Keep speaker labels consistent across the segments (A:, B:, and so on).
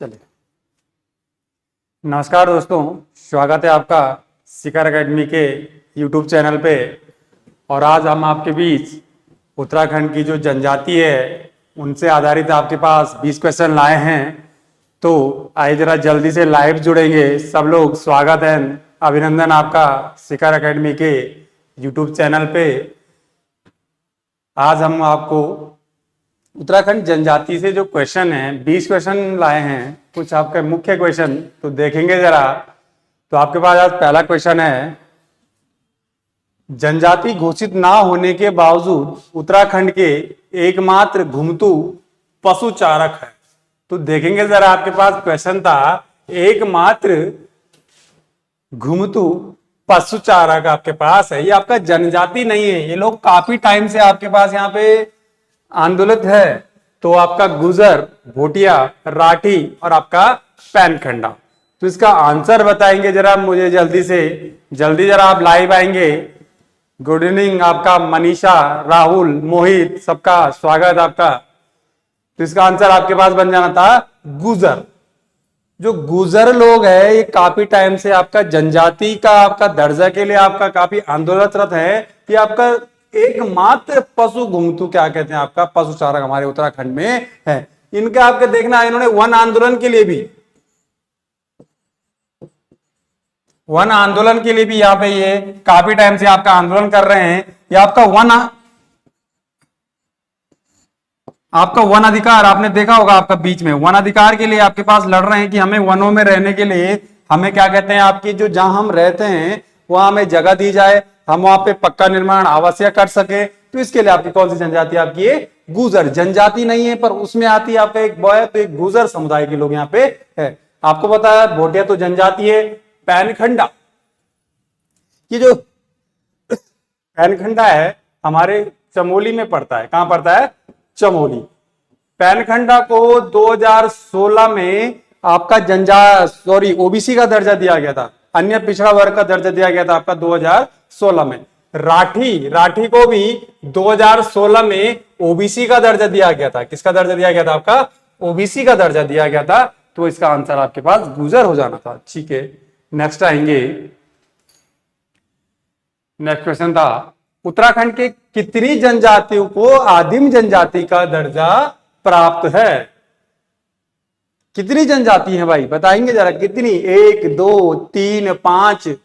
A: चलिए, नमस्कार दोस्तों, स्वागत है आपका शिखर एकेडमी के यूट्यूब चैनल पे। और आज हम आपके बीच उत्तराखंड की जो जनजाति है उनसे आधारित आपके पास 20 क्वेश्चन लाए हैं। तो आइए जरा जल्दी से लाइव जुड़ेंगे सब लोग। स्वागत है, अभिनंदन आपका शिखर एकेडमी के यूट्यूब चैनल पे। आज हम आपको उत्तराखंड जनजाति से जो क्वेश्चन है 20 क्वेश्चन लाए हैं, कुछ आपके मुख्य क्वेश्चन तो देखेंगे जरा। तो आपके पास आज पहला क्वेश्चन है, जनजाति घोषित ना होने के बावजूद उत्तराखंड के एकमात्र घुमतू पशु चारक है। तो देखेंगे जरा, आपके पास क्वेश्चन था एकमात्र घुमतू पशु चारक आपके पास है। ये आपका जनजाति नहीं है, ये लोग काफी टाइम से आपके पास यहाँ पे आंदोलित है। तो आपका गुजर, भोटिया, राठी और आपका पैनखंडा। तो इसका आंसर बताएंगे जरा मुझे जल्दी से, जल्दी जरा आप लाइव आएंगे। गुड इवनिंग आपका मनीषा, राहुल, मोहित, सबका स्वागत आपका। तो इसका आंसर आपके पास बन जाना था गुजर। जो गुजर लोग है ये काफी टाइम से आपका जनजाति का आपका दर्जा के लिए आपका काफी आंदोलनरत है। ये आपका एकमात्र पशु घुमतू क्या कहते हैं आपका पशु चारक हमारे उत्तराखंड में है। इनका आपके देखना, इन्होंने वन आंदोलन के लिए भी यहाँ पे ये काफी टाइम से आपका आंदोलन कर रहे हैं। ये आपका वन अधिकार आपने देखा होगा, आपका बीच में वन अधिकार के लिए आपके पास लड़ रहे हैं कि हमें वनों में रहने के लिए हमें क्या कहते हैं आपकी जो जहां हम रहते हैं वहां हमें जगह दी जाए, हम वहां पे पक्का निर्माण आवश्यक कर सके। तो इसके लिए आपकी कौन सी जनजाति आपकी ये गुजर जनजाति नहीं है, पर उसमें आती है आपका एक बॉय, तो एक गुजर समुदाय के लोग यहाँ पे है। आपको पता है भोटिया तो जनजाति है। पैनखंडा, ये जो पैनखंडा है हमारे चमोली में पड़ता है। कहां पड़ता है? चमोली। पैनखंडा को 2016 में आपका ओबीसी का दर्जा दिया गया था, अन्य पिछड़ा वर्ग का दर्जा दिया गया था आपका 2016 में। राठी को भी 2016 में ओबीसी का दर्जा दिया गया था। किसका दर्जा दिया गया था? आपका ओबीसी का दर्जा दिया गया था। तो इसका आंसर आपके पास गुजर हो जाना था। ठीक है, नेक्स्ट आएंगे। नेक्स्ट क्वेश्चन था, उत्तराखंड के कितनी जनजातियों को आदिम जनजाति का दर्जा प्राप्त है? कितनी जनजाति है भाई, बताएंगे जरा कितनी? 1, 2, 3, 5।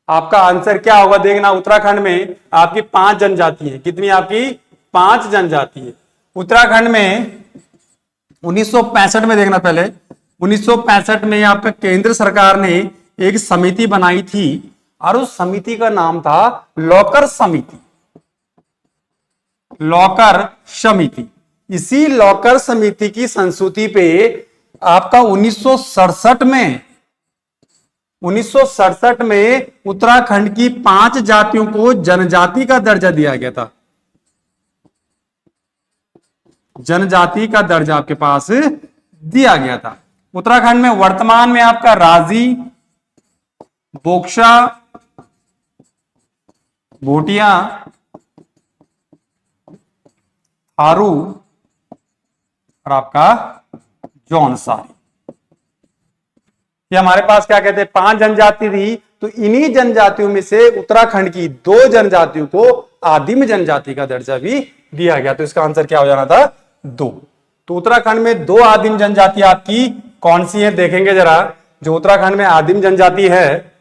A: आपका आंसर क्या होगा देखना। उत्तराखंड में आपकी 5 जनजाति है। कितनी आपकी? 5 जनजाति है उत्तराखंड में। 1965 में देखना, पहले 1965 में आपका केंद्र सरकार ने एक समिति बनाई थी और उस समिति का नाम था लॉकर समिति। लॉकर समिति। इसी लॉकर समिति की संस्तुति पे आपका 1967 में उत्तराखंड की 5 जातियों को जनजाति का दर्जा दिया गया था। जनजाति का दर्जा आपके पास दिया गया था। उत्तराखंड में वर्तमान में आपका राजी, बोक्सा, भोटिया, थारू और आपका जौनसारी, ये हमारे पास क्या कहते हैं 5 जनजाति थी। तो इन्हीं जनजातियों में से उत्तराखंड की 2 जनजातियों को आदिम जनजाति का दर्जा भी दिया गया। तो इसका आंसर क्या हो जाना था? 2। तो उत्तराखंड में 2 आदिम जनजाति आपकी कौन सी है देखेंगे जरा। जो उत्तराखंड में आदिम जनजाति है,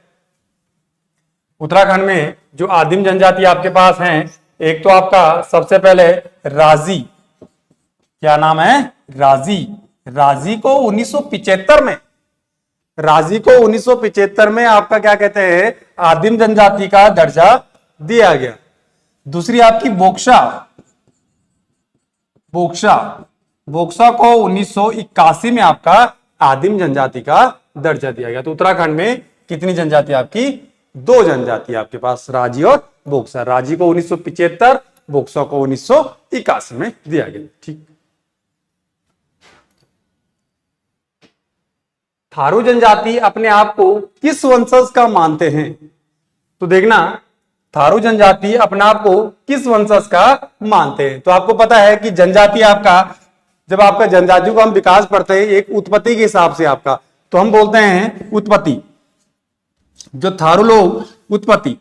A: उत्तराखंड में जो आदिम जनजाति आपके पास हैं, एक तो आपका सबसे पहले राजी। क्या नाम है? राजी। राजी को 1975 में आपका क्या कहते हैं आदिम जनजाति का दर्जा दिया गया। दूसरी आपकी बोक्सा। बोक्सा को 1981 में आपका आदिम जनजाति का दर्जा दिया गया। तो उत्तराखंड में कितनी जनजाति आपकी? 2 जनजाति आपके पास, राजी और बोक्सा। राजी को 1975, बोक्सा को 1981 में दिया गया। ठीक। थारू जनजाति अपने आप को किस वंशज का मानते हैं? तो देखना, थारू जनजाति अपने आप को किस वंशज का मानते हैं? तो आपको पता है कि जनजाति आपका जब आपका जनजातियों का हम विकास पढ़ते हैं एक उत्पत्ति के हिसाब से आपका, तो हम बोलते हैं उत्पत्ति, जो थारू लोग उत्पत्ति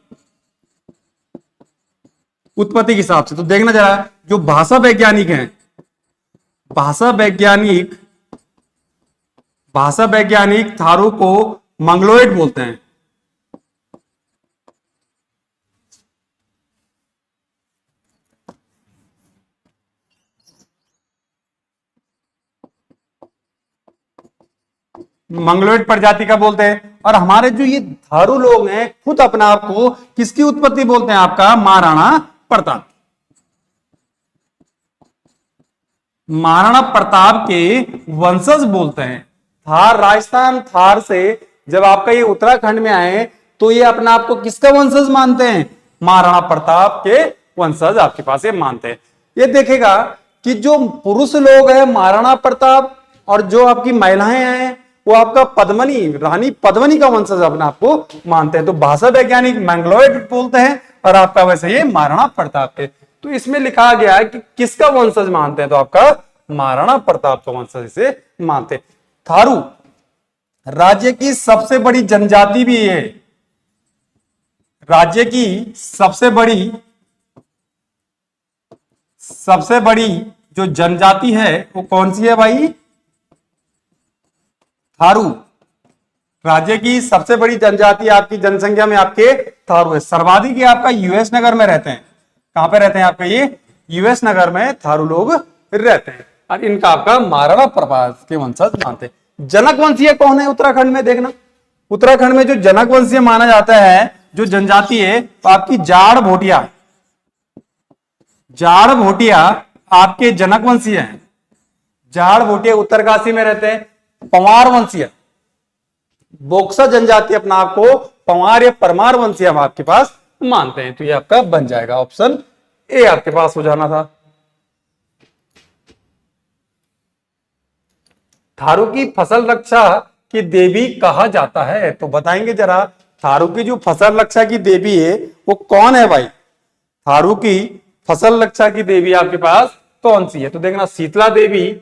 A: उत्पत्ति के हिसाब से। तो देखना जरा, जो भाषा वैज्ञानिक हैं, भाषा वैज्ञानिक थारू को मंगलोइड बोलते हैं। मंगलोइड प्रजाति का बोलते हैं। और हमारे जो ये थारू लोग हैं खुद अपने आप को किसकी उत्पत्ति बोलते हैं? आपका महाराणा प्रताप। महाराणा प्रताप के वंशज बोलते हैं। थार, राजस्थान थार से जब आपका ये उत्तराखंड में आए तो ये अपने आप को किसका वंशज मानते हैं? महाराणा प्रताप के वंशज आपके पास ये मानते हैं। ये देखेगा कि जो पुरुष लोग हैं महाराणा प्रताप, और जो आपकी महिलाएं हैं वो आपका पद्मनी, रानी पद्मनी का वंशज अपने आप को मानते हैं। तो भाषा वैज्ञानिक मंगलोइड बोलते हैं और आपका वैसे ये महाराणा प्रताप के। तो इसमें लिखा गया है कि किसका वंशज मानते हैं? तो आपका महाराणा प्रताप का वंशज इसे मानते हैं। थारू राज्य की सबसे बड़ी जनजाति भी है। राज्य की सबसे बड़ी जो जनजाति है वो कौन सी है भाई? थारू। राज्य की सबसे बड़ी जनजाति आपकी जनसंख्या में आपके थारू है। सर्वाधिक आपका यूएस नगर में रहते हैं। कहां पे रहते हैं आपका? ये यूएस नगर में थारू लोग रहते हैं और इनका आपका महाराणा प्रताप के वंशज मानते हैं। जनक वंशीय कौन है उत्तराखंड में? देखना, उत्तराखंड में जो जनक वंशीय माना जाता है जो जनजाति है तो आपकी जाड़ भोटिया। जाड़ भोटिया आपके जनक वंशीय हैं। जाड़ भोटिया उत्तरकाशी में रहते हैं। पंवार वंशीय, बोक्सा जनजाति अपना आपको पंवार या परमार वंशीय हम आपके पास मानते हैं। तो ये आपका बन जाएगा ऑप्शन ए, आपके पास हो जाना था। थारू की फसल रक्षा की देवी कहा जाता है, तो बताएंगे जरा थारू की जो फसल रक्षा की देवी है वो कौन है भाई? थारू की फसल रक्षा की देवी आपके पास कौन सी है? तो देखना, शीतला देवी,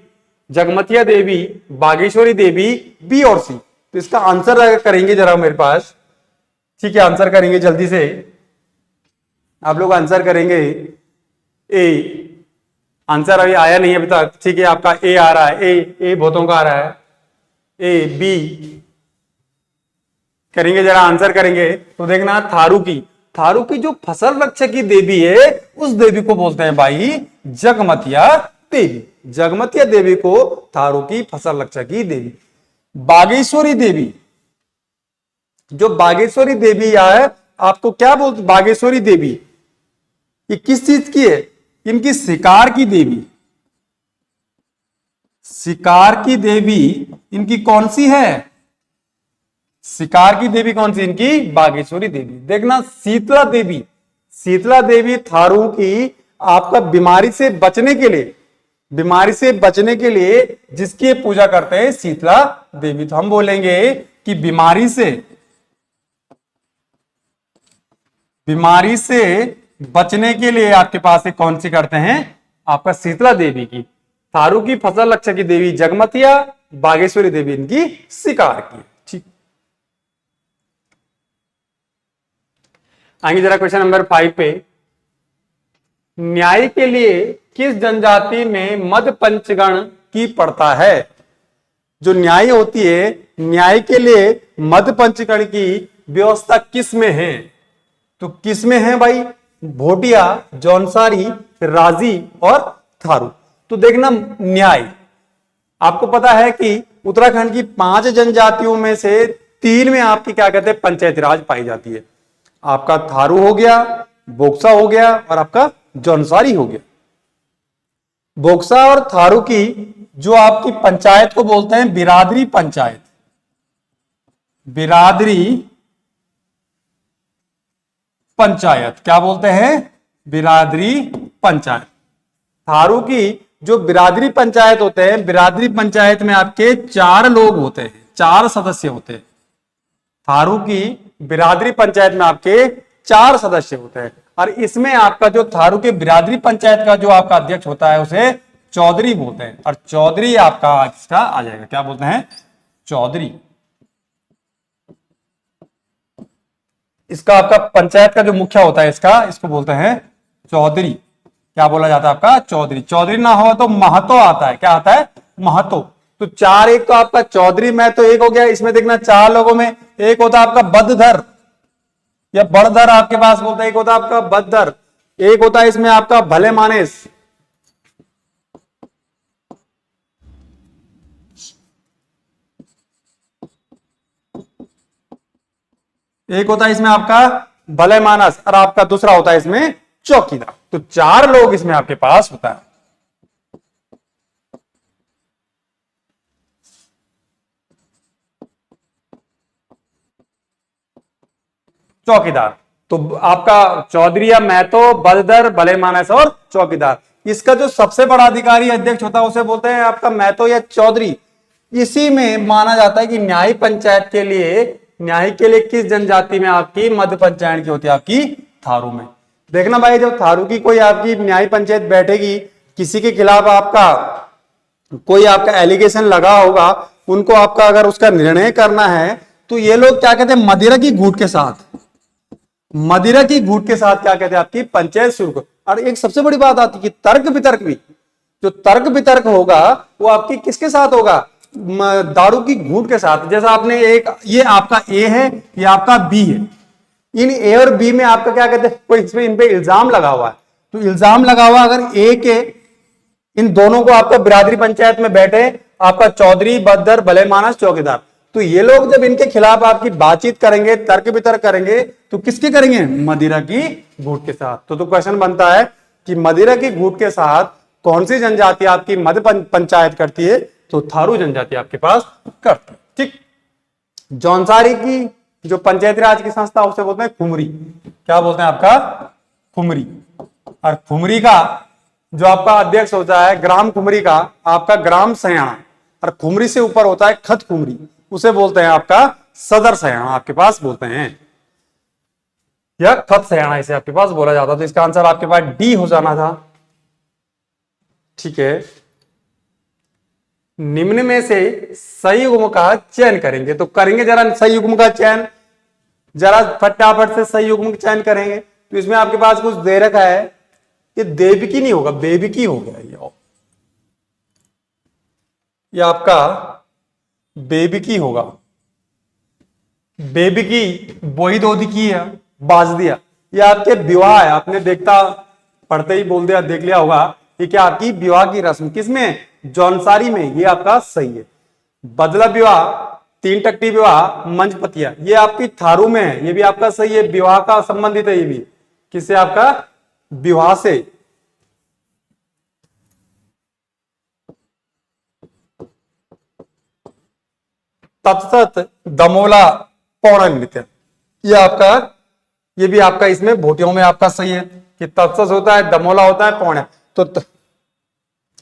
A: जगमतिया देवी, बागेश्वरी देवी, बी और सी। तो इसका आंसर करेंगे जरा मेरे पास, ठीक है? आंसर करेंगे जल्दी से, आप लोग आंसर करेंगे। ए आंसर अभी आया नहीं अभी तक, ठीक है? आपका ए आ रहा है, ए बहुतों का आ रहा है। ए बी करेंगे जरा, आंसर करेंगे। तो देखना, थारू की जो फसल रक्षा की देवी है उस देवी को बोलते हैं भाई जगमतिया देवी। जगमतिया देवी को थारू की फसल रक्षा की देवी। बागेश्वरी देवी, जो बागेश्वरी देवी है आपको क्या बोलते? बागेश्वरी देवी ये किस चीज की है? इनकी शिकार की देवी। शिकार की देवी इनकी कौन सी है? शिकार की देवी कौन सी? इनकी बागेश्वरी देवी। देखना, शीतला देवी थारू की आपका बीमारी से बचने के लिए जिसकी पूजा करते हैं शीतला देवी। तो हम बोलेंगे कि बीमारी से बचने के लिए आपके पास एक कौन सी करते हैं? आपका शीतला देवी की। थारू की फसल रक्षा की देवी जगमतिया, बागेश्वरी देवी इनकी शिकार की। ठीक, आएंगे जरा क्वेश्चन नंबर 5 पे। न्याय के लिए किस जनजाति में मध्य पंचगण की पड़ता है? जो न्याय होती है, न्याय के लिए मध्य पंचगण की व्यवस्था किस में है? तो किस में है भाई? भोटिया, जौनसारी, राजी और थारू। तो देखना, न्याय आपको पता है कि उत्तराखंड की 5 जनजातियों में से 3 में आपकी क्या कहते हैं? पंचायती राज पाई जाती है। आपका थारू हो गया, बोक्सा हो गया और आपका जौनसारी हो गया। बोक्सा और थारू की जो आपकी पंचायत को बोलते हैं बिरादरी पंचायत। क्या बोलते हैं? बिरादरी पंचायत। थारू की जो बिरादरी पंचायत होते हैं, बिरादरी पंचायत में आपके 4 लोग होते हैं, 4 सदस्य होते हैं। थारू की बिरादरी पंचायत में आपके 4 सदस्य होते हैं और इसमें आपका जो थारू के बिरादरी पंचायत का जो आपका अध्यक्ष होता है उसे चौधरी बोलते हैं, और चौधरी आपका इसका आ जाएगा, क्या बोलते हैं, चौधरी। इसका आपका पंचायत का जो मुखिया होता है इसका, इसको बोलते हैं चौधरी। क्या बोला जाता है आपका, चौधरी। चौधरी ना हो तो महतो आता है, क्या आता है, महतो। तो चार, एक तो आपका चौधरी महतो एक हो गया, इसमें देखना चार लोगों में एक होता है आपका बदधर या बड़धर आपके पास बोलते हैं, एक होता है आपका बदधर, एक होता है इसमें आपका भले मानेस, एक होता है इसमें आपका भले मानस, और आपका दूसरा होता है इसमें चौकीदार। तो चार लोग इसमें आपके पास होता है। चौकीदार, तो आपका चौधरी या महतो, बददर, भले मानस और चौकीदार। इसका जो सबसे बड़ा अधिकारी अध्यक्ष होता है उसे बोलते हैं आपका महतो या चौधरी। इसी में माना जाता है कि न्यायिक पंचायत के लिए, न्यायिक के लिए किस जनजाति में आपकी मध्य पंचायत की होती है, आपकी थारू में। देखना भाई, जब थारू की कोई आपकी न्याय पंचायत बैठेगी, किसी के खिलाफ आपका कोई आपका एलिगेशन लगा होगा, उनको आपका अगर उसका निर्णय करना है, तो ये लोग क्या कहते हैं, मदिरा की घूंट के साथ, मदिरा की घूंट के साथ क्या कहते हैं, आपकी पंचायत शुरू कर। और एक सबसे बड़ी बात आती है कि तर्क वितर्क भी, जो तर्क वितर्क होगा वो आपकी किसके साथ होगा, दारू की घूंट के साथ। जैसा आपने एक, ये आपका ए है, ये आपका बी है, इन ए और बी में आपका क्या कहते हैं, कोई इसमें इन पे इल्जाम लगा हुआ है, तो इल्जाम लगा हुआ, अगर ए के इन दोनों को आपका बिरादरी पंचायत में बैठे आपका चौधरी, बददर, भले मानस, चौकीदार, तो ये लोग जब इनके खिलाफ आपकी बातचीत करेंगे, तर्क वितर्क करेंगे, तो किसके करेंगे, मदिरा की घूंट के साथ। तो क्वेश्चन बनता है कि मदिरा की घूंट के साथ कौन सी जनजाति आपकी मध्य पंचायत करती है, तो थारू जनजाति आपके पास करती है। ठीक, जौनसारी की जो पंचायती राज की संस्था उसे बोलते हैं खुमरी। क्या बोलते हैं आपका, खुमरी। और खुमरी का जो आपका अध्यक्ष होता है ग्राम खुमरी का आपका ग्राम सयाना, और खुमरी से ऊपर होता है खत खुमरी, उसे बोलते हैं आपका सदर सयाना आपके पास बोलते हैं, या खत सयाना इसे आपके पास बोला जाता। तो इसका आंसर आपके पास डी हो जाना था। ठीक है, निम्न में से सही युग्म का चयन करेंगे, तो करेंगे जरा सही युग्म का चयन, जरा फटाफट से सही युग्म का चयन करेंगे। तो इसमें आपके पास कुछ दे रखा है, ये देवकी नहीं होगा, बेबिकी हो गया ये आपका बेबिकी होगा। बेबिकी बोही दोधी की है, बाज दिया, ये आपके विवाह है, आपने देखता पढ़ते ही बोल दिया, देख लिया होगा, ये क्या आपकी विवाह की रस्म, किसमें, जौनसारी में, ये आपका सही है। बदला विवाह, तीन टट्टी विवाह, मंचपतिया, ये आपकी थारू में है, ये भी आपका सही है, विवाह का संबंधित है, ये भी किससे, आपका विवाह से। तत्सत दमोला पौड़ा नृत्य, ये आपका, ये भी आपका इसमें भोटियों में आपका सही है कि तत्सत होता है, दमोला होता है, पौड़ा। तो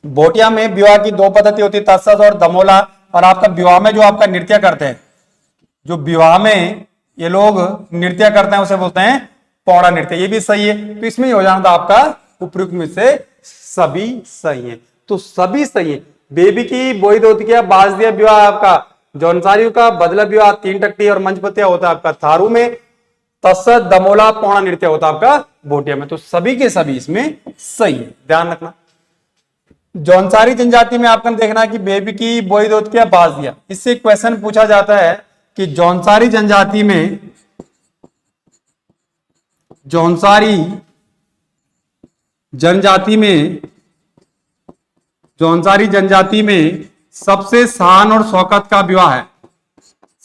A: भोटिया में विवाह की दो पद्धति होती है, तत्सत और दमोला। और आपका विवाह में जो आपका नृत्य करते हैं, जो विवाह में ये लोग नृत्य करते हैं उसे बोलते हैं पौड़ा नृत्य, ये भी सही है। तो इसमें हो जाना था आपका उपयुक्त में से सभी सही है, तो सभी सही है। बेबी की, बोई दोतिया, बाज दिया विवाह आपका जौनसारियों का, बदला विवाह, तीन टट्टी और मंचपतिया होता है आपका थारू में, तत्सत दमोला पौड़ा नृत्य होता है आपका भोटिया में। तो सभी के सभी इसमें सही है, ध्यान रखना। जौनसारी जनजाति में आपको देखना कि बेबी की, बोई दोतिया, बाज दिया, इससे क्वेश्चन पूछा जाता है कि जौनसारी जनजाति में, जौनसारी जनजाति में, जौनसारी जनजाति में सबसे शान और शौकत का विवाह है,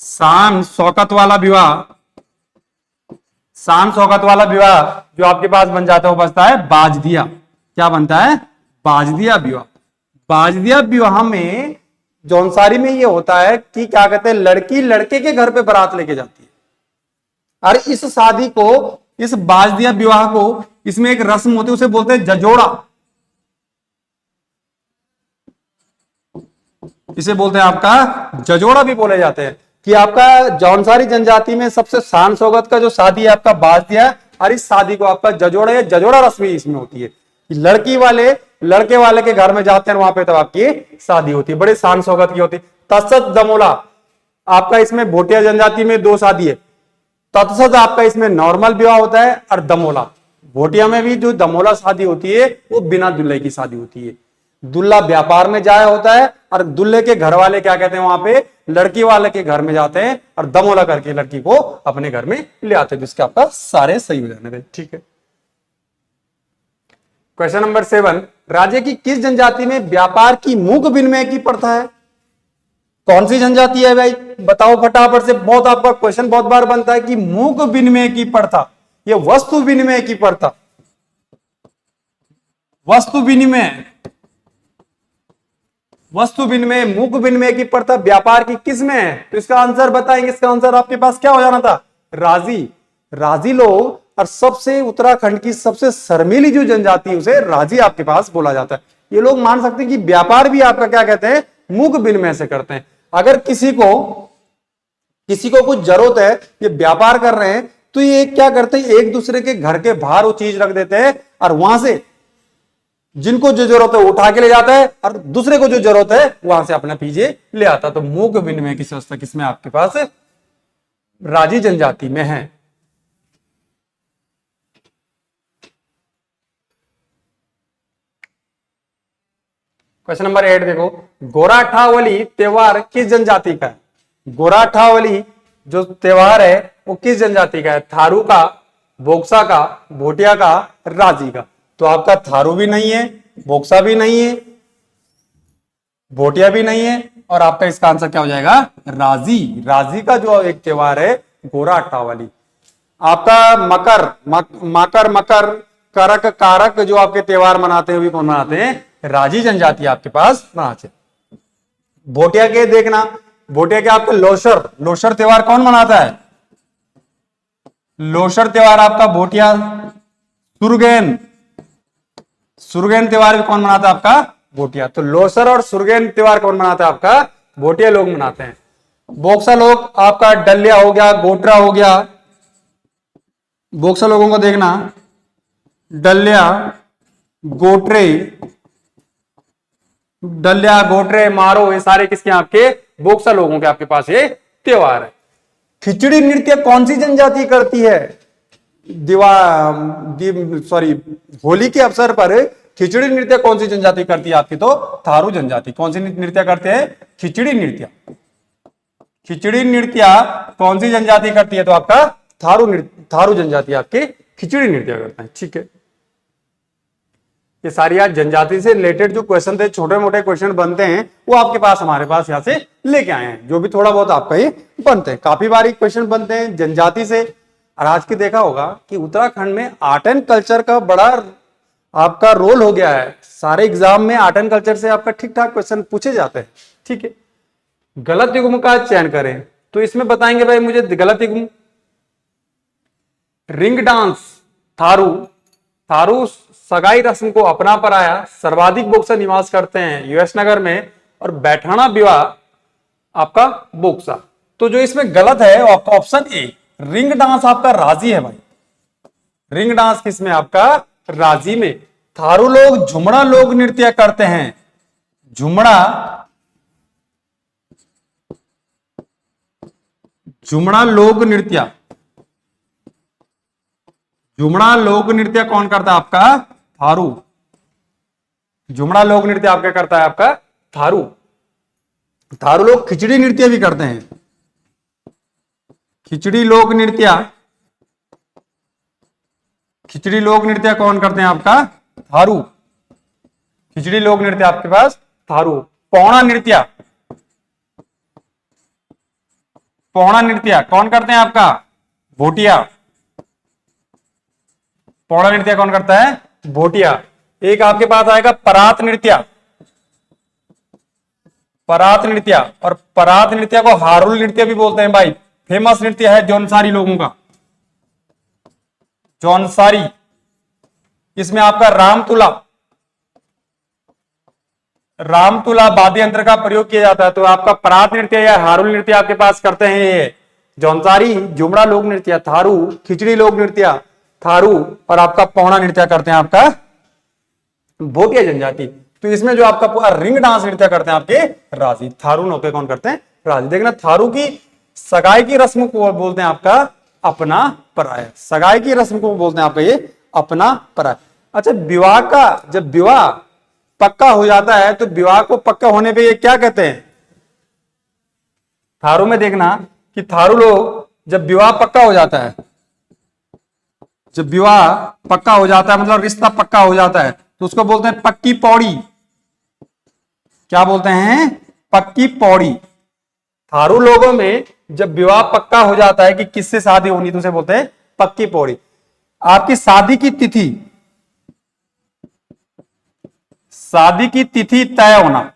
A: शान शौकत वाला विवाह, शान शौकत वाला विवाह जो आपके पास बन जाता है वो बचता है बाजदिया। क्या बनता है, बाजदिया विवाह। बाजदिया विवाह में जौनसारी में ये होता है कि क्या कहते हैं, लड़की लड़के के घर पे बारात लेके जाती है, और इस शादी को, इस बाजदिया विवाह को, इसमें एक रस्म होती है उसे बोलते हैं जजोड़ा, इसे बोलते हैं आपका जजोड़ा भी बोले जाते हैं। कि आपका जौनसारी जनजाति में सबसे शान शौकत का जो शादी है आपका बाजदिया, और इस शादी को आपका जजोड़ा या जजोड़ा रस्म इसमें होती है। लड़की वाले लड़के वाले के घर में जाते हैं, वहां पे तो आपकी शादी होती है, बड़े शान शौकत की होती है। तत्सत दमोला आपका इसमें भोटिया जनजाति में 2 शादी है। तत्सत आपका इसमें नॉर्मल विवाह होता है, और दमोला भोटिया में भी जो दमोला शादी होती है वो बिना दुल्हे की शादी होती है। दुल्हा व्यापार में जाया होता है, और दुल्हे के घर वाले क्या कहते हैं, वहां पे लड़की वाले के घर में जाते हैं और दमोला करके लड़की को अपने घर में ले आते हैं। जिसके आपका सारे सही हो जाने थे, ठीक है। क्वेश्चन नंबर 7, राज्य की किस जनजाति में व्यापार की मूक विनिमय की प्रथा है? कौन सी जनजाति है भाई, बताओ फटाफट से। बहुत आपका क्वेश्चन बहुत बार बनता है कि मूक विनिमय की प्रथा, ये वस्तु विनिमय की प्रथा, वस्तु विनिमय, वस्तु विनिमय, मूक विनिमय की प्रथा व्यापार की किस में है? तो इसका आंसर बताएंगे। इसका आंसर आपके पास क्या हो जाना था? राजी। राजी लोग, और सबसे उत्तराखंड की सबसे शर्मीली जो जनजाति है उसे राजी आपके पास बोला जाता है। ये लोग मान सकते हैं कि व्यापार भी आपका क्या कहते हैं, मूक विनिमय से करते हैं। अगर किसी को कुछ जरूरत है, ये व्यापार कर रहे हैं, तो ये क्या करते हैं, एक दूसरे के घर के बाहर वो चीज रख देते हैं, और वहां से जिनको जो जरूरत है उठा के ले जाता है, और दूसरे को जो जरूरत है वहां से अपना पीछे ले आता है। तो मूक विनिमय की व्यवस्था किसमें आपके पास है? राजी जनजाति में है। क्वेश्चन नंबर 8 देखो, गोराठावली त्योहार किस जनजाति का है? गोराठावली जो त्योहार है वो किस जनजाति का है? थारू का, बोक्सा का, भोटिया का, राजी का। तो आपका थारू भी नहीं है, बोक्सा भी नहीं है, भोटिया भी नहीं है, और आपका इसका आंसर क्या हो जाएगा? राजी। राजी का जो एक त्योहार है गोराठावली। आपका मकर, करक, कारक जो आपके त्योहार मनाते हैं, वो भी कौन मनाते हैं? राजी जनजाति आपके पास मनाते। भोटिया के देखना, भोटिया के आपके लोशर त्योहार कौन मनाता है? लोशर त्योहार आपका भोटिया। सुरगेन त्योहार भी कौन मनाता है? आपका भोटिया। तो लोसर और सुरगेन त्योहार कौन मनाता है? आपका भोटिया लोग मनाते हैं। बोक्सा लोग आपका डलिया हो गया, गोटरा हो गया। बोक्सा लोगों को देखना, डलिया, गोटरे, मारो, ये सारे किसके? आपके बोक्सा लोगों के आपके पास ये त्योहार है। खिचड़ी नृत्य कौन सी जनजाति करती है? होली के अवसर पर खिचड़ी नृत्य कौन सी जनजाति करती है आपकी? तो थारू जनजाति। कौन सी नृत्य करते हैं? खिचड़ी नृत्य। खिचड़ी नृत्य कौन सी जनजाति करती है? तो आपका थारू जनजाति आपके खिचड़ी नृत्य करते हैं, ठीक है। ये सारी आज जनजाति से रिलेटेड जो क्वेश्चन थे, छोटे मोटे क्वेश्चन बनते हैं, वो आपके पास हमारे पास यहाँ से लेके आए हैं, जो भी थोड़ा बहुत आपका ये बनते हैं। काफी बारीक क्वेश्चन बनते हैं जनजाति से। और आज के देखा होगा कि उत्तराखंड में आर्ट एंड कल्चर का बड़ा आपका रोल हो गया है। सारे एग्जाम में आर्ट एंड कल्चर से आपका ठीक ठाक क्वेश्चन पूछे जाते हैं, ठीक है। गलत युग्म का चयन करें, तो इसमें बताएंगे भाई मुझे गलत युग्म। रिंग डांस, थारू सगाई रस्म को अपना पर आया, सर्वाधिक बोक्सा निवास करते हैं यूएस नगर में, और बैठाना विवाह आपका बोक्सा। तो जो इसमें गलत है वो आपका ऑप्शन ए, रिंग डांस आपका राजी है भाई। रिंग डांस किसमें? आपका राजी में। थारू लोग झुमड़ा लोक नृत्य करते हैं। झुमड़ा लोक नृत्य, झुमड़ा लोक नृत्य कौन करता है? आपका थारू। झुमड़ा लोक नृत्य आपका करता है आपका थारू। थारू लोग खिचड़ी नृत्य भी करते हैं। खिचड़ी लोक नृत्य कौन करते हैं? आपका थारू। खिचड़ी लोक नृत्य आपके पास थारू। पौड़ा नृत्य कौन करते हैं? आपका भोटिया। पौड़ा नृत्य कौन करता है? भोटिया। एक आपके पास आएगा परात नृत्य, और परात नृत्य को हारुल नृत्य भी बोलते हैं भाई। फेमस नृत्य है जौनसारी लोगों का, जौनसारी। इसमें आपका रामतुला वाद्य यंत्र का प्रयोग किया जाता है। तो आपका परात नृत्य या हारुल नृत्य आपके पास करते हैं ये जौनसारी, झुमड़ा लोक नृत्य थारू, खिचड़ी लोक नृत्य थारू, और आपका पौड़ा नृत्य करते हैं आपका भोटिया जनजाति। तो इसमें जो आपका पूरा रिंग डांस नृत्य करते हैं आपके राजी, थारू नौके कौन करते हैं? राजी। देखना, थारू की सगाई की रस्म को बोलते हैं आपका अपना पराया। सगाई की रस्म को बोलते हैं आपका ये अपना पराया। अच्छा, विवाह का जब विवाह पक्का हो जाता है तो विवाह को पक्का होने पे ये क्या कहते हैं? थारू में देखना कि थारू लोग जब विवाह पक्का हो जाता है, जब विवाह पक्का हो जाता है मतलब रिश्ता पक्का हो जाता है तो उसको बोलते हैं पक्की पौड़ी। क्या बोलते हैं? पक्की पौड़ी। थारू लोगों में जब विवाह पक्का हो जाता है कि किससे शादी होनी तो उसे बोलते हैं पक्की पौड़ी। आपकी शादी की तिथि, शादी की तिथि तय होना,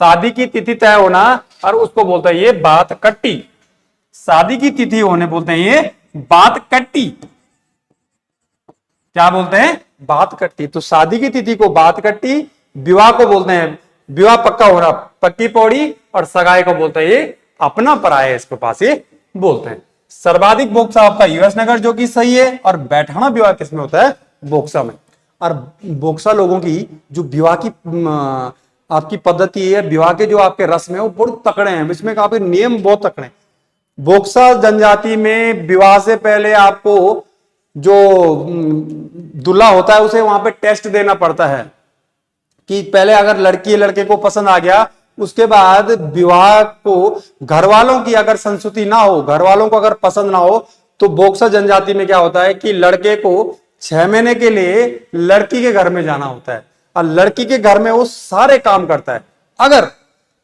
A: शादी की तिथि तय होना और उसको बोलते हैं ये बात कट्टी। शादी की तिथि होने बोलते हैं ये बात कट्टी। क्या बोलते हैं? बात कट्टी। तो शादी की तिथि को बात कट्टी, विवाह को बोलते हैं विवाह पक्का होना पक्की पौड़ी, और सगाई को बोलते हैं ये अपना पराया, इसके पास ये बोलते हैं। सर्वाधिक बोक्सा आपका यूएस नगर जो कि सही है, और बैठाना विवाह किसमें होता है? बोक्सा में। और बोक्सा लोगों की जो विवाह की आपकी पद्धति है, विवाह के जो आपके रस्म है वो बहुत तकड़े हैं, इसमें काफी नियम बहुत तकड़े हैं। बोक्सा जनजाति में विवाह से पहले आपको जो दूल्हा होता है उसे वहां पे टेस्ट देना पड़ता है कि पहले अगर लड़की लड़के को पसंद आ गया, उसके बाद विवाह को घर वालों की अगर संस्तुति ना हो, घर वालों को अगर पसंद ना हो, तो बोक्सा जनजाति में क्या होता है कि लड़के को 6 महीने के लिए लड़की के घर में जाना होता है और लड़की के घर में वो सारे काम करता है। अगर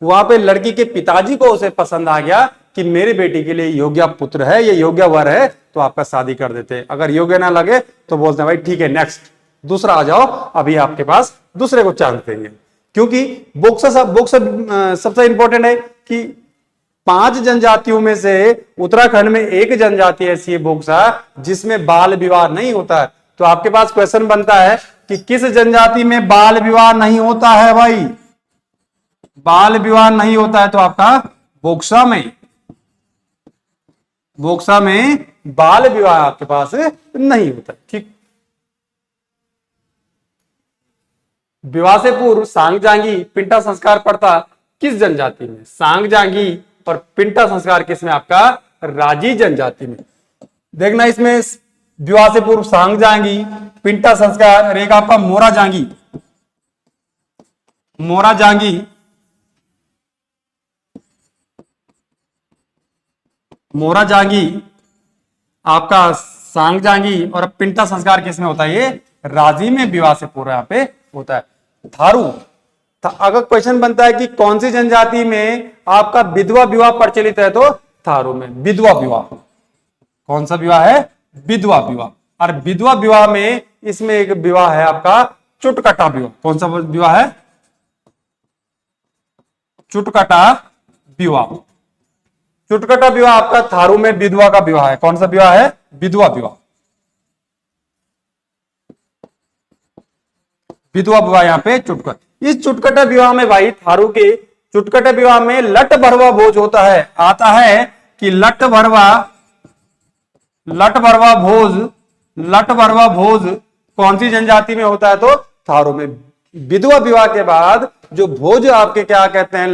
A: वहां पे लड़की के पिताजी को उसे पसंद आ गया कि मेरी बेटी के लिए योग्य पुत्र है, ये योग्य वर है, तो आपका शादी कर देते हैं। अगर योग्य ना लगे तो बोलते हैं भाई ठीक है नेक्स्ट, दूसरा आ जाओ, अभी आपके पास दूसरे को चांस देंगे। क्योंकि बोक्सा सबसे इंपॉर्टेंट है कि 5 जनजातियों में से उत्तराखंड में एक जनजाति ऐसी है बोक्सा जिसमें बाल विवाह नहीं होता है। तो आपके पास क्वेश्चन बनता है कि किस जनजाति में बाल विवाह नहीं होता है? भाई बाल विवाह नहीं होता है तो आपका बोक्सा में, बोक्सा में बाल विवाह आपके पास नहीं होता। ठीक। विवाह से पूर्व सांग जांगी पिंटा संस्कार पड़ता किस जनजाति में? सांग जांगी और पिंटा संस्कार किसमें? आपका राजी जनजाति में। देखना, इसमें विवाह से पूर्व सांग जांगी पिंटा संस्कार और एक आपका मोरा जांगी, मोरा जांगी, मोरा जांगी आपका सांग जांगी और पिंटा संस्कार किसमें होता है? ये राजी में विवाह से पूर्व यहाँ पे होता है। थारू अगर क्वेश्चन बनता है कि कौन सी जनजाति में आपका विधवा विवाह प्रचलित है, तो थारू में विधवा विवाह। कौन सा विवाह है? विधवा विवाह। और विधवा विवाह में इसमें एक विवाह है आपका चुटकटा विवाह। कौन सा विवाह है? चुटकटा विवाह। चुटकटा विवाह आपका थारू में विधवा का विवाह है। कौन सा विवाह है? विधवा विवाह। विधवा विवाह यहाँ पे चुटकट। इस चुटकटा विवाह में भाई थारू के चुटकटा विवाह में लट भरवा भोज होता है। आता है कि लट भरवा भोज कौन सी जनजाति में होता है? तो थारू में। विधवा विवाह के बाद जो भोज आपके क्या कहते हैं,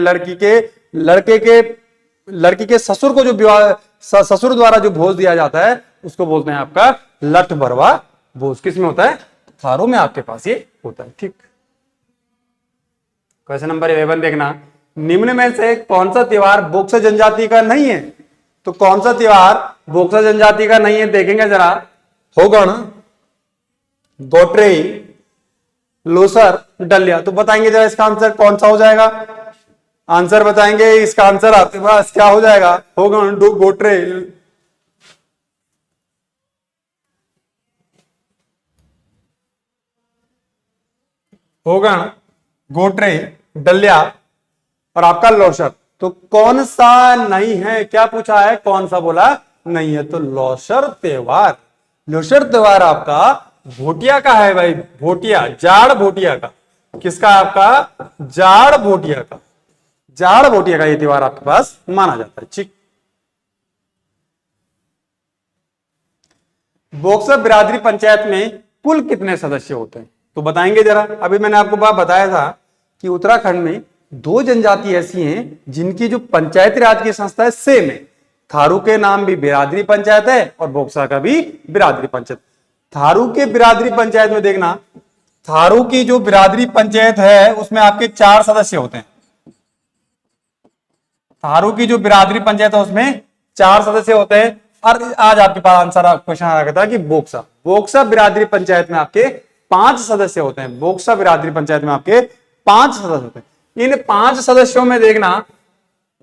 A: लड़की के ससुर को जो विवाह ससुर द्वारा जो भोज दिया जाता है उसको बोलते हैं आपका लट भरवा भोज। किसमें होता है? थारू में आपके पास ये होता है। ठीक। क्वेश्चन नंबर 11 देखना, निम्न में से कौन सा त्योहार बोक्सा जनजाति का नहीं है? तो कौन सा त्योहार बोक्सा जनजाति का नहीं है देखेंगे जरा। होगण, गोट्रेई, लोसर, डलिया। तो बताएंगे जरा इसका आंसर कौन सा हो जाएगा? आंसर बताएंगे इसका आंसर आपके पास क्या हो जाएगा? होगण, गोट्रेई, होगण, गोट्रे, डलिया और आपका लोसर। तो कौन सा नहीं है? क्या पूछा है? कौन सा बोला नहीं है? तो लोसर त्योहार। लोसर त्योहार आपका भोटिया का है भाई। भोटिया, जाड़ भोटिया का। किसका? आपका जाड़ भोटिया का। जाड़ भोटिया का ये त्योहार आपके पास माना जाता है। ठीक। बोक्सा बिरादरी पंचायत में कुल कितने सदस्य होते हैं? तो बताएंगे जरा। अभी मैंने आपको बात बताया था कि उत्तराखंड में दो जनजाति ऐसी हैं जिनकी जो पंचायती राज की संस्था है सेम है। थारू के नाम भी बिरादरी पंचायत है और बोक्सा का भी बिरादरी पंचायत। थारू के बिरादरी पंचायत में देखना, थारू की जो बिरादरी पंचायत है उसमें आपके 4 सदस्य होते हैं। थारू की जो बिरादरी पंचायत है उसमें 4 सदस्य होते हैं। और आज आपके पास आंसर क्वेश्चन आ रहा था कि बोक्सा बोक्सा बिरादरी पंचायत में आपके 5 सदस्य होते हैं। बोक्सा बिरादरी पंचायत में आपके 5 सदस्य होते हैं। इन 5 सदस्यों में देखना,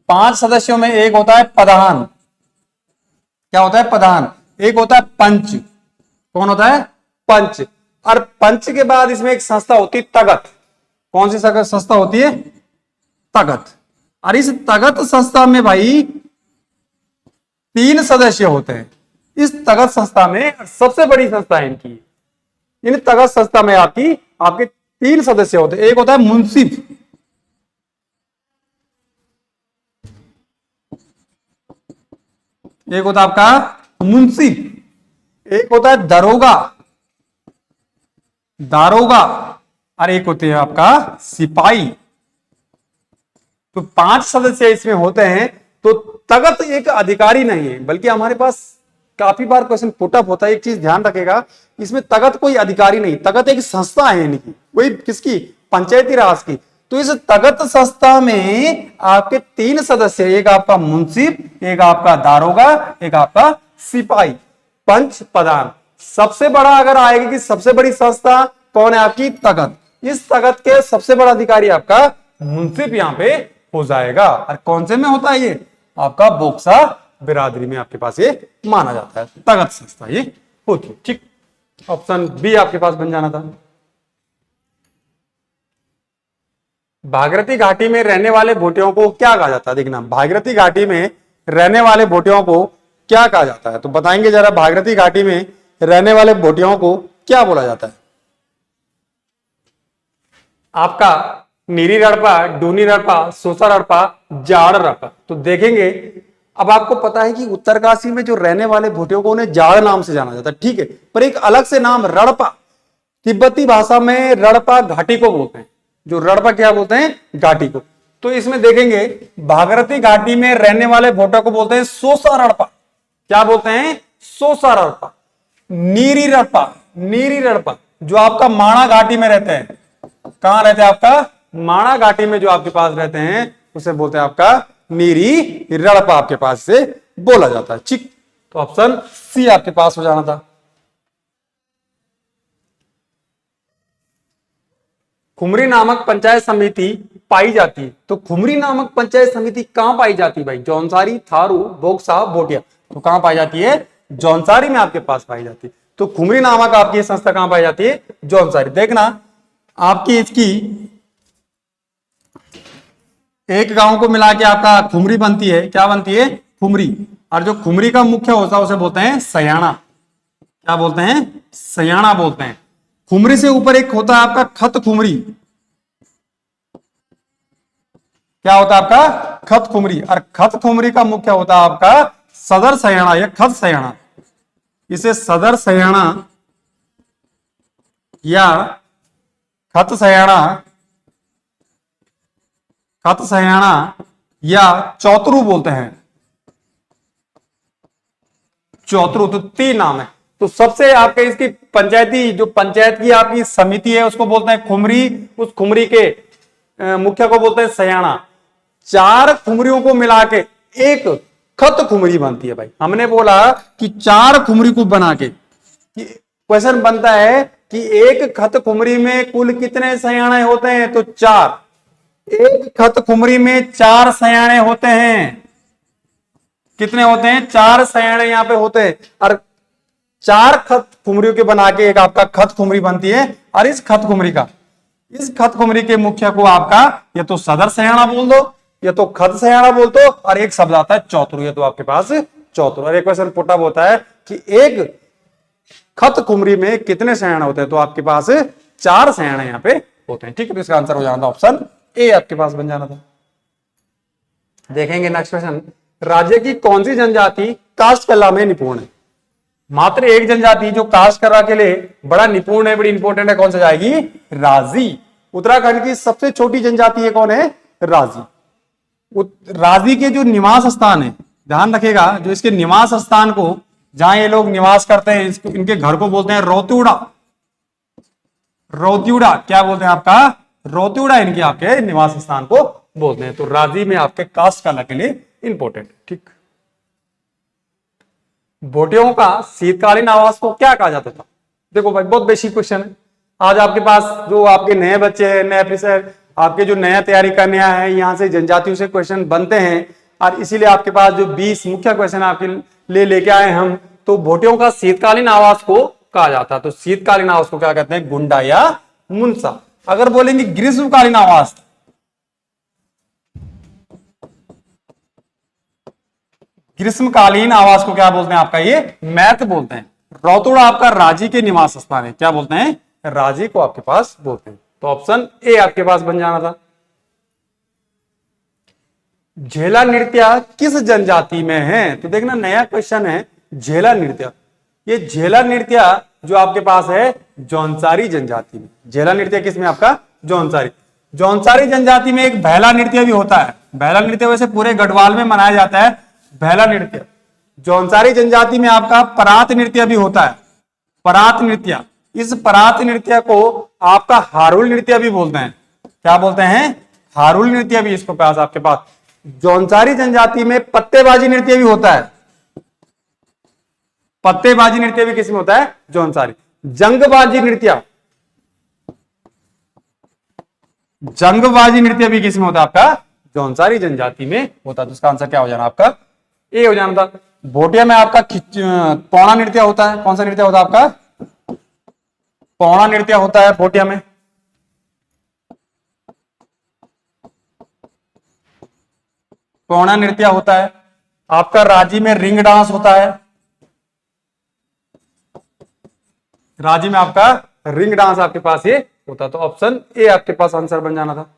A: 5 सदस्यों में एक होता है प्रधान। क्या होता है? प्रधान। एक होता है पंच। कौन होता है? पंच। और पंच के बाद इसमें एक संस्था होती है तगत। कौन सी संस्था होती है? तगत। और इस तगत संस्था में भाई 3 सदस्य होते हैं। इस तगत संस्था में सबसे बड़ी संस्था है इनकी। इन तगत संस्था में आपके 3 सदस्य होते हैं। एक होता है मुंसिफ, एक होता है आपका मुंसिफ, एक होता है दरोगा, दारोगा, और एक होते हैं आपका सिपाही। तो 5 सदस्य इसमें होते हैं। तो तगत एक अधिकारी नहीं है, बल्कि हमारे पास काफी बार क्वेश्चन पुटअप होता है। एक चीज ध्यान रखेगा, इसमें तगत कोई अधिकारी नहीं, तगत एक संस्था है इनकी। वही किसकी? पंचायती राज की। तो इस तगत संस्था में आपके 3 सदस्य, एक आपका मुंसिफ, एक आपका दारोगा, एक आपका सिपाही, पंच, प्रधान। सबसे बड़ा अगर आएगी कि सबसे बड़ी संस्था कौन है? आपकी तगत। इस तगत के सबसे बड़ा अधिकारी आपका मुंसिफ यहां पे हो जाएगा। और कौन से में होता है ये? आपका बोक्सा बिरादरी में आपके पास ये माना जाता है। तगत संस्था ये होती है। ठीक, ऑप्शन बी आपके पास बन जाना था। भागीरथी घाटी में रहने वाले भोटियों को क्या कहा जाता है? देखना, भागीरथी घाटी में रहने वाले भोटियों को क्या कहा जाता है? तो बताएंगे जरा, भागीरथी घाटी में रहने वाले भोटियों को क्या बोला जाता है? आपका नीरी रड़पा, डूनी रड़पा, सोसा रड़पा, जाड़ रड़पा। तो देखेंगे, अब आपको पता है कि उत्तरकाशी में जो रहने वाले भोटियों को उन्हें जाड़ नाम से जाना जाता है, ठीक है। पर एक अलग से नाम रड़पा, तिब्बती भाषा में रड़पा घाटी को बोलते हैं। जो रड़पा क्या बोलते हैं? घाटी को। तो इसमें देखेंगे, भागीरथी घाटी में रहने वाले भोटियों को बोलते हैं सोसा रड़पा। क्या बोलते हैं? सोसा रड़पा। नीरी रड़पा, नीरी रड़पा जो आपका माणा घाटी में रहते हैं। कहां रहते हैं? आपका माणा घाटी में जो आपके पास रहते हैं उसे बोलते हैं आपका नीरी रड़पा, आपके पास से बोला जाता है। ठीक, तो ऑप्शन सी आपके पास हो जाना था। खुमरी नामक पंचायत समिति पाई जाती है। तो खुमरी नामक पंचायत समिति कहां पाई जाती है भाई? जौनसारी, थारू, बोक्सा, बोटिया। तो कहां पाई जाती है? जौनसारी में आपके पास पाई जाती है। तो खुमरी नामक आपकी संस्था कहां पाई जाती है? जौनसारी। देखना, आपकी इसकी एक गांव को मिला के आपका खुमरी बनती है। क्या बनती है? खुमरी। और जो खुमरी का मुख्य होता है उसे बोलते हैं सयाना। क्या बोलते हैं? सयाना बोलते हैं। खुमरी से ऊपर एक होता है आपका खत खुमरी। क्या होता है आपका? खत खुमरी। और खत खुमरी का मुख्य होता है आपका सदर सयाना या खत सयाना। इसे सदर सयाना या खत सयाना, खत सयाना या चौतरू बोलते हैं। चौतरू। तो 3 नाम है। तो सबसे आपके इसकी पंचायती, जो पंचायत की आपकी समिति है उसको बोलते हैं खुमरी। उस खुमरी के मुखिया को बोलते हैं सयाना। 4 खुमरियों को मिला के एक खत खुमरी बनती है भाई। हमने बोला कि 4 खुमरी को बना के क्वेश्चन बनता है कि एक खत खुमरी में कुल कितने सयाने होते हैं? तो 4। एक खत खुमरी में 4 सयाने होते हैं। कितने होते हैं? 4 सयाने यहां पे होते हैं। और 4 खत खुमरियों के बना के एक आपका खत खुमरी बनती है। और इस खत खुमरी के मुखिया को आपका या तो सदर सयाना बोल दो या तो खत सयाना बोल दो। और एक शब्द आता है चौतरू, या तो आपके पास चौतरू। और एक क्वेश्चन पुटअप होता है कि एक खत खुमरी में कितने सयाने होते हैं? तो आपके पास 4 सयाने यहां पे होते हैं। ठीक है, तो इसका आंसर हो जाना था ऑप्शन ए आपके पास बन जाना था। देखेंगे नेक्स्ट क्वेश्चन, राज्य की कौन सी जनजाति काष्ठ कला में निपुण है? मात्र एक जनजाति जो कास्ट करा के लिए बड़ा निपुण है, बड़ी इंपॉर्टेंट है, कौन सा जाएगी? राजी। उत्तराखंड की सबसे छोटी जनजाति है कौन है? राजी। राजी के जो निवास स्थान है, ध्यान रखिएगा, जो इसके निवास स्थान को, जहां ये लोग निवास करते हैं, इनके घर को बोलते हैं रोतिउड़ा। रोतिउड़ा क्या बोलते हैं? आपका रोतिउड़ा इनके आपके निवास स्थान को बोलते हैं। तो राजी में आपके कास्ट कला के लिए इंपॉर्टेंट। ठीक, भोटियों का शीतकालीन आवास को क्या कहा जाता था? देखो भाई, बहुत बेसिक क्वेश्चन है। आज आपके पास जो आपके नए बच्चे हैं, नए ऑफिसर, आपके जो नया तैयारी करने आए हैं, यहां से जनजातियों से क्वेश्चन बनते हैं, और इसीलिए आपके पास जो 20 मुख्य क्वेश्चन आपके लिए लेके आए हम। तो भोटियों का शीतकालीन आवास को कहा जाता है। तो शीतकालीन आवास को क्या कहते हैं? गुंडा या मुंसा। अगर बोलेंगे ग्रीष्मकालीन आवास, ग्रीष्मकालीन आवास को क्या बोलते हैं? आपका ये मैथ बोलते हैं। रौतुड़ा आपका राजी के निवास स्थान है, क्या बोलते हैं? राजी को आपके पास बोलते हैं। तो ऑप्शन ए आपके पास बन जाना था। झेला नृत्य किस जनजाति में है? तो देखना, नया क्वेश्चन है झेला नृत्य। ये झेला नृत्य जो आपके पास है जौनसारी जनजाति में। झेला नृत्य किस में? आपका जौनसारी। जौनसारी जनजाति में एक भैला नृत्य भी होता है। भैला नृत्य वैसे पूरे गढ़वाल में मनाया जाता है, भैला नृत्य। जौनसारी जनजाति में आपका परात नृत्य भी होता है, परात नृत्य। इस परात नृत्य को आपका हारुल नृत्य भी बोलते हैं। क्या बोलते हैं? हारुल नृत्य भी इसको पास आपके पास। जौनसारी जनजाति में पत्तेबाजी नृत्य भी होता है। पत्तेबाजी नृत्य भी किसमें होता है? जौनसारी। जंगबाजी नृत्य, जंगबाजी नृत्य भी किसमें होता है? आपका जौनसारी जनजाति में होता है। तो इसका आंसर क्या हो जाना? आपका ए हो जाना था। भोटिया में आपका पौना नृत्य होता है। कौन सा नृत्य होता है? आपका पौना नृत्य होता है भोटिया में। पौना नृत्य होता है। आपका राजी में रिंग डांस होता है। राजी में आपका रिंग डांस आपके पास ये होता। तो ऑप्शन ए आपके पास आंसर बन जाना था।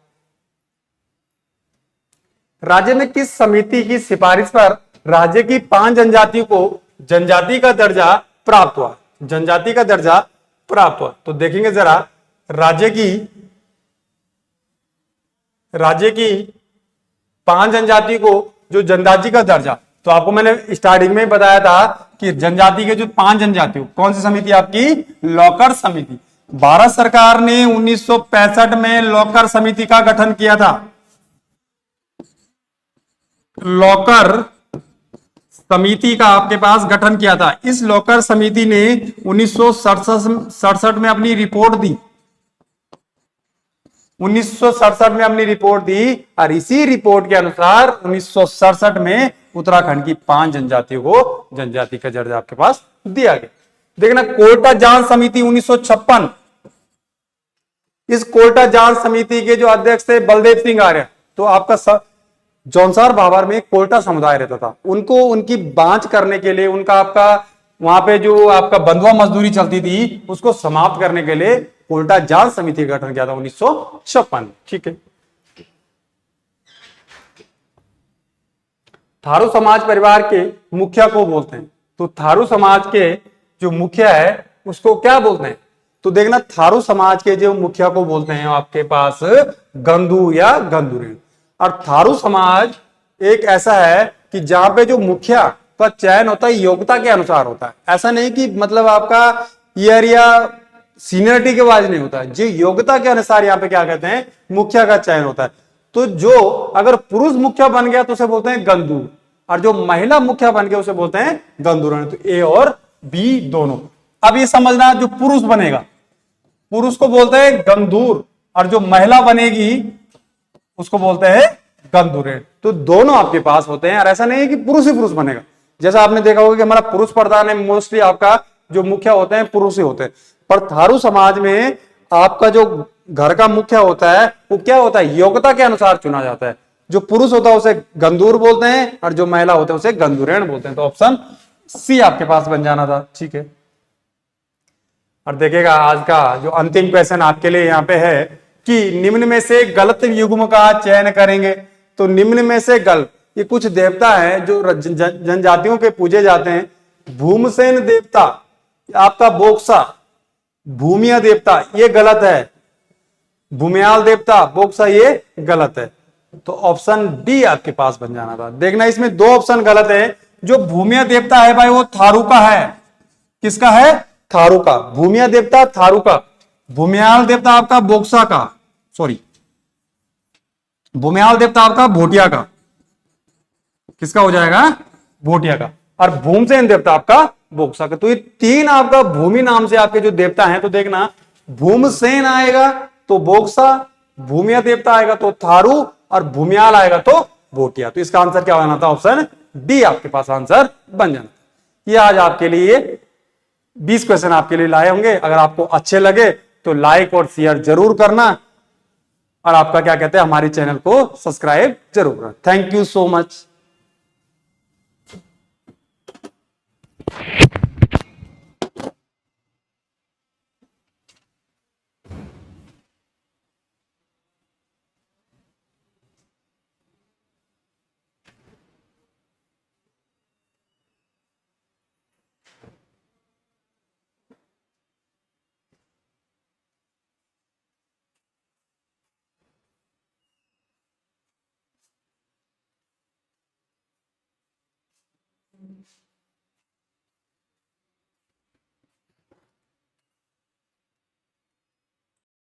A: राज्य में किस समिति की सिफारिश पर राज्य की 5 जनजातियों को जनजाति का दर्जा प्राप्त हुआ? जनजाति का दर्जा प्राप्त हुआ। तो देखेंगे जरा, राज्य की 5 जनजाति को जो जनजाति का दर्जा, तो आपको मैंने स्टार्टिंग में बताया था कि जनजाति के जो 5 जनजाति, कौन सी समिति? आपकी लॉकर समिति। भारत सरकार ने 1965 में लॉकर समिति का गठन किया था। लॉकर समिति का आपके पास गठन किया था। इस लॉकर समिति ने 1967 में अपनी रिपोर्ट दी। 1967 में अपनी रिपोर्ट दी, और इसी रिपोर्ट के अनुसार 1967 में उत्तराखंड की 5 जनजातियों को जनजाति का दर्जा आपके पास दिया गया। देखना, कोटा जांच समिति 1956। इस कोटा जांच समिति के जो अध्यक्ष थे बलदेव सिंह आर्य। तो आपका जौनसार भाबर में कोल्टा समुदाय रहता था, उनको उनकी बांच करने के लिए, उनका आपका वहां पे जो आपका बंधुआ मजदूरी चलती थी उसको समाप्त करने के लिए कोल्टा जांच समिति का गठन किया था 1956। ठीक है। थारू समाज परिवार के मुखिया को बोलते हैं। तो थारू समाज के जो मुखिया है उसको क्या बोलते हैं? तो देखना, थारू समाज के जो मुखिया को बोलते हैं आपके पास गंदू या गंदूरी। और थारू समाज एक ऐसा है कि जहां पे जो मुखिया का चयन होता है योग्यता के अनुसार होता है। ऐसा नहीं कि मतलब आपका ईयर या सीनियरिटी के बाद नहीं होता है, जो योग्यता के अनुसार यहाँ पे क्या कहते हैं? मुखिया का चयन होता है। तो जो अगर पुरुष मुखिया बन गया तो उसे बोलते हैं गंदूर, और जो महिला मुखिया बन गया उसे बोलते हैं गंदूरण। तो ए और बी दोनों। अब ये समझना, जो पुरुष बनेगा पुरुष को बोलते हैं गंदूर, और जो महिला बनेगी उसको बोलते हैं गंदूरेण। तो दोनों आपके पास होते हैं, और ऐसा नहीं है कि पुरुष ही पुरुष बनेगा। जैसा आपने देखा होगा कि हमारा पुरुष प्रधान है, मोस्टली आपका जो मुखिया होते हैं पुरुष ही होते हैं। पर थारू समाज में आपका जो घर का मुखिया होता है वो क्या होता है? योग्यता के अनुसार चुना जाता है। जो पुरुष होता है उसे गंदूर बोलते हैं, और जो महिला होते हैं उसे गंदूरेण बोलते हैं। तो ऑप्शन सी आपके पास बन जाना था। ठीक है। और देखिएगा, आज का जो अंतिम क्वेश्चन आपके लिए यहाँ पे है कि निम्न में से गलत युग्म का चयन करेंगे। तो निम्न में से गलत, ये कुछ देवता हैं जो जनजातियों के पूजे जाते हैं, भूमसेन देवता आपका बोक्सा, भूमिया देवता ये गलत है, भूमियाल देवता बोक्सा ये गलत है। तो ऑप्शन डी आपके पास बन जाना था। देखना इसमें दो ऑप्शन गलत है। जो भूमिया देवता है भाई वो थारू का है। किसका है? थारू का। भूमिया देवता थारू का, भूमियाल देवता आपका बोक्सा का, सॉरी भूमियाल देवता आपका भोटिया का। किसका हो जाएगा? भोटिया का। और भूमसेन देवता आपका बोक्सा का। तो ये तीन आपका भूमि नाम से आपके जो देवता हैं, तो देखना भूमसेन आएगा तो बोक्सा, भूमिया देवता आएगा तो थारू, और भूमियाल आएगा तो भोटिया। तो इसका आंसर क्या होना था? ऑप्शन डी आपके पास आंसर बन जाना। ये आज आपके लिए 20 क्वेश्चन आपके लिए लाए होंगे। अगर आपको अच्छे लगे तो लाइक और शेयर जरूर करना, और आपका क्या कहते हैं हमारे चैनल को सब्सक्राइब जरूर करना। Thank you so much.